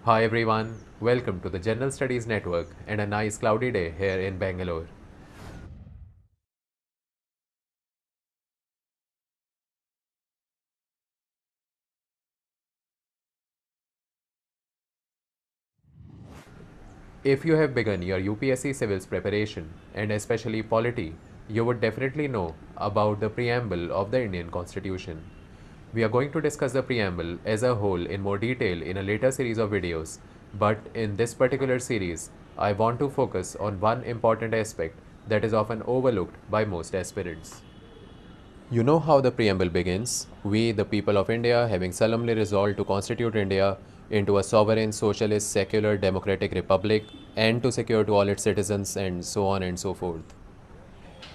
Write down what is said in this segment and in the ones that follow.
Hi everyone, welcome to the General Studies Network and a nice cloudy day here in Bangalore. If you have begun your UPSC civils preparation and especially polity, you would definitely know about the preamble of the Indian Constitution. We are going to discuss the preamble as a whole in more detail in a later series of videos, but in this particular series, I want to focus on one important aspect that is often overlooked by most aspirants. You know how the preamble begins. We, the people of India, having solemnly resolved to constitute India into a sovereign, socialist, secular, democratic republic and to secure to all its citizens, and so on and so forth.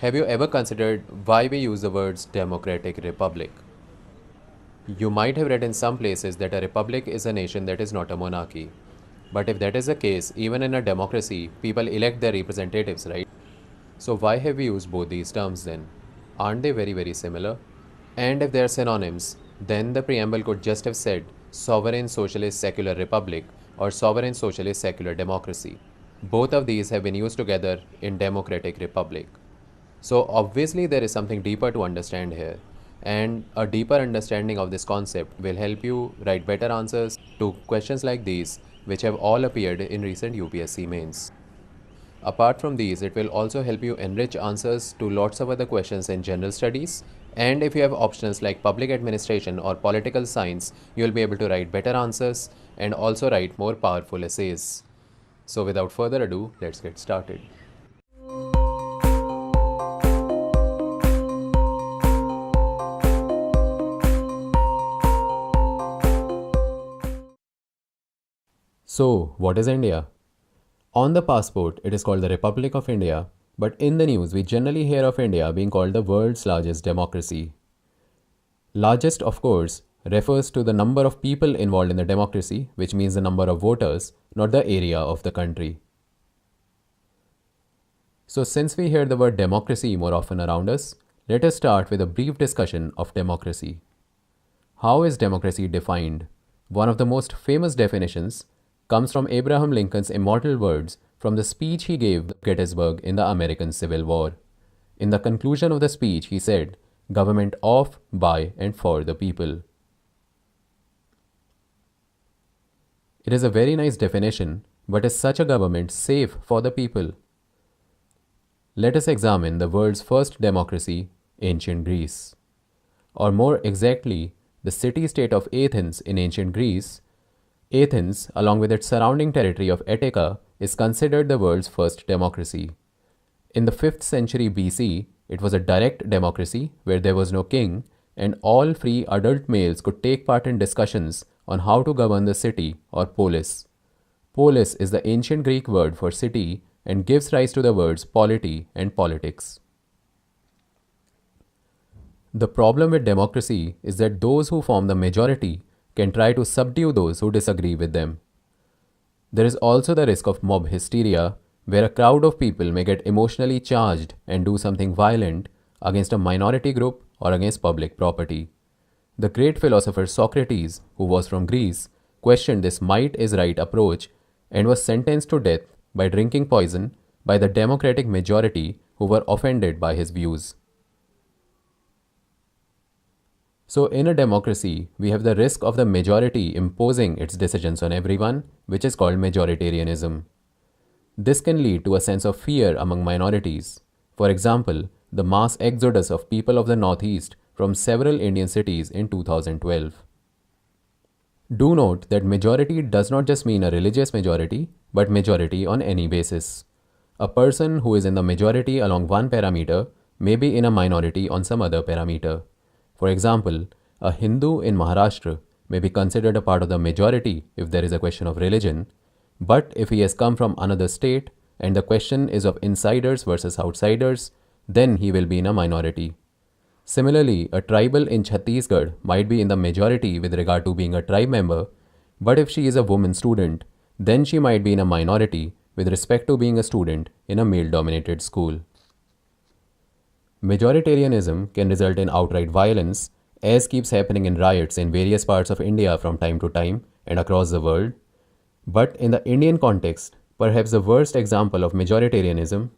Have you ever considered why we use the words democratic republic? You might have read in some places that a republic is a nation that is not a monarchy. But if that is the case, even in a democracy, people elect their representatives, right? So why have we used both these terms then? Aren't they very similar? And if they are synonyms, then the preamble could just have said sovereign socialist secular republic or sovereign socialist secular democracy. Both of these have been used together in democratic republic. So obviously there is something deeper to understand here, and a deeper understanding of this concept will help you write better answers to questions like these which have all appeared in recent UPSC mains. Apart from these, it will also help you enrich answers to lots of other questions in general studies. And if you have options like public administration or political science, you will be able to write better answers and also write more powerful essays. So without further ado, let's get started. So, what is India? On the passport, it is called the Republic of India, but in the news, we generally hear of India being called the world's largest democracy. Largest, of course, refers to the number of people involved in the democracy, which means the number of voters, not the area of the country. So, since we hear the word democracy more often around us, let us start with a brief discussion of democracy. How is democracy defined? One of the most famous definitions comes from Abraham Lincoln's immortal words from the speech he gave at Gettysburg in the American Civil War. In the conclusion of the speech, he said, "Government of, by, and for the people." It is a very nice definition, but is such a government safe for the people? Let us examine the world's first democracy, ancient Greece. Or more exactly, the city-state of Athens in ancient Greece. Athens, along with its surrounding territory of Attica, is considered the world's first democracy. In the 5th century BC, it was a direct democracy where there was no king, and all free adult males could take part in discussions on how to govern the city or polis. Polis is the ancient Greek word for city and gives rise to the words polity and politics. The problem with democracy is that those who form the majority can try to subdue those who disagree with them. There is also the risk of mob hysteria, where a crowd of people may get emotionally charged and do something violent against a minority group or against public property. The great philosopher Socrates, who was from Greece, questioned this might is right approach and was sentenced to death by drinking poison by the democratic majority who were offended by his views. So, in a democracy, we have the risk of the majority imposing its decisions on everyone, which is called majoritarianism. This can lead to a sense of fear among minorities. For example, the mass exodus of people of the Northeast from several Indian cities in 2012. Do note that majority does not just mean a religious majority, but majority on any basis. A person who is in the majority along one parameter may be in a minority on some other parameter. For example, a Hindu in Maharashtra may be considered a part of the majority if there is a question of religion, but if he has come from another state and the question is of insiders versus outsiders, then he will be in a minority. Similarly, a tribal in Chhattisgarh might be in the majority with regard to being a tribe member, but if she is a woman student, then she might be in a minority with respect to being a student in a male dominated school. Majoritarianism can result in outright violence, as keeps happening in riots in various parts of India from time to time and across the world. But in the Indian context, perhaps the worst example of majoritarianism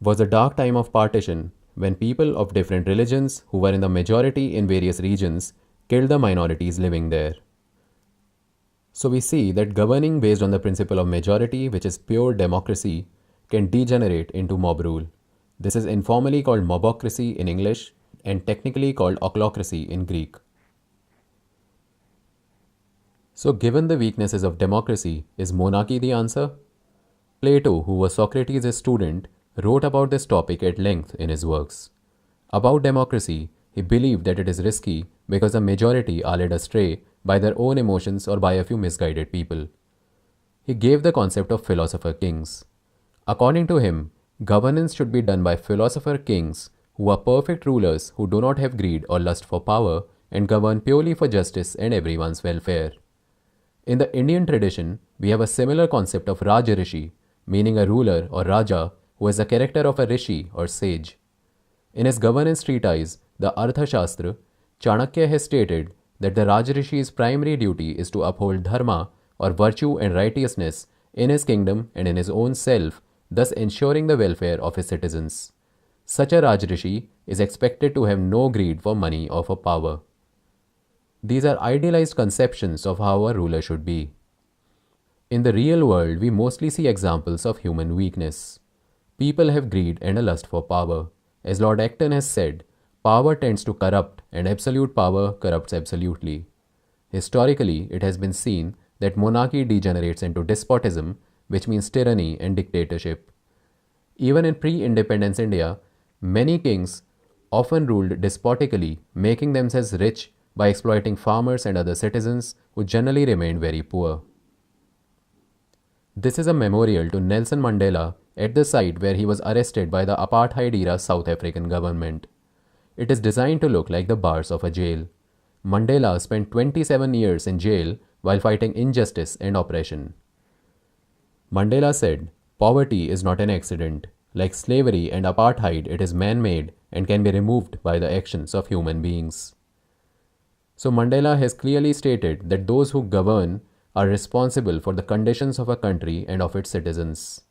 was the dark time of partition when people of different religions who were in the majority in various regions killed the minorities living there. So we see that governing based on the principle of majority, which is pure democracy, can degenerate into mob rule. This is informally called mobocracy in English and technically called ochlocracy in Greek. So given the weaknesses of democracy, is monarchy the answer? Plato, who was Socrates' student, wrote about this topic at length in his works. About democracy, he believed that it is risky because the majority are led astray by their own emotions or by a few misguided people. He gave the concept of philosopher kings. According to him, governance should be done by philosopher kings who are perfect rulers who do not have greed or lust for power and govern purely for justice and everyone's welfare. In the Indian tradition, we have a similar concept of Rajrishi, meaning a ruler or Raja who has the character of a rishi or sage. In his governance treatise, the Arthashastra, Chanakya has stated that the Rajrishi's primary duty is to uphold dharma or virtue and righteousness in his kingdom and in his own self, thus ensuring the welfare of his citizens. Such a Rajrishi is expected to have no greed for money or for power. These are idealized conceptions of how a ruler should be. In the real world, we mostly see examples of human weakness. People have greed and a lust for power. As Lord Acton has said, power tends to corrupt and absolute power corrupts absolutely. Historically, it has been seen that monarchy degenerates into despotism, which means tyranny and dictatorship. Even in pre-independence India, many kings often ruled despotically, making themselves rich by exploiting farmers and other citizens who generally remained very poor. This is a memorial to Nelson Mandela at the site where he was arrested by the apartheid-era South African government. It is designed to look like the bars of a jail. Mandela spent 27 years in jail while fighting injustice and oppression. Mandela said, "Poverty is not an accident. Like slavery and apartheid, it is man-made and can be removed by the actions of human beings." So Mandela has clearly stated that those who govern are responsible for the conditions of a country and of its citizens.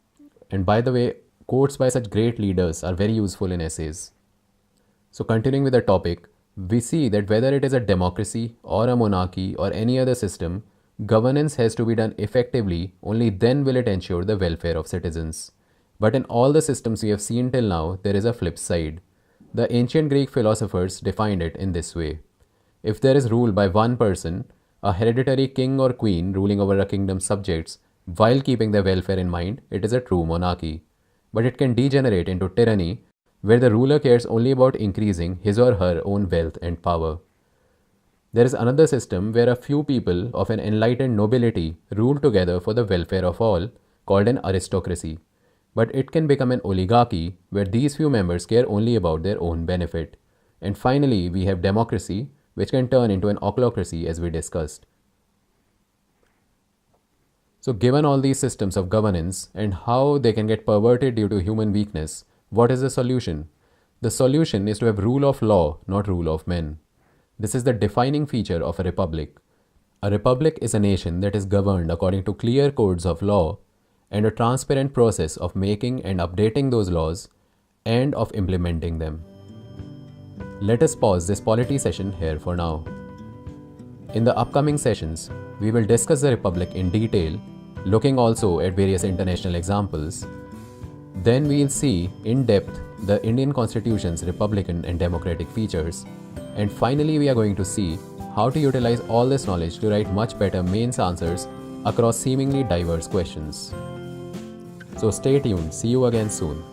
And by the way, quotes by such great leaders are very useful in essays. So continuing with the topic, we see that whether it is a democracy or a monarchy or any other system, governance has to be done effectively, only then will it ensure the welfare of citizens. But in all the systems we have seen till now, there is a flip side. The ancient Greek philosophers defined it in this way. If there is rule by one person, a hereditary king or queen ruling over a kingdom's subjects, while keeping their welfare in mind, it is a true monarchy. But it can degenerate into tyranny, where the ruler cares only about increasing his or her own wealth and power. There is another system where a few people of an enlightened nobility rule together for the welfare of all, called an aristocracy. But it can become an oligarchy, where these few members care only about their own benefit. And finally, we have democracy, which can turn into an ochlocracy as we discussed. So given all these systems of governance and how they can get perverted due to human weakness, what is the solution? The solution is to have rule of law, not rule of men. This is the defining feature of a republic. A republic is a nation that is governed according to clear codes of law and a transparent process of making and updating those laws and of implementing them. Let us pause this polity session here for now. In the upcoming sessions, we will discuss the Republic in detail, looking also at various international examples. Then we will see in depth the Indian Constitution's republican and democratic features. And finally, we are going to see how to utilize all this knowledge to write much better mains answers across seemingly diverse questions. So stay tuned. See you again soon.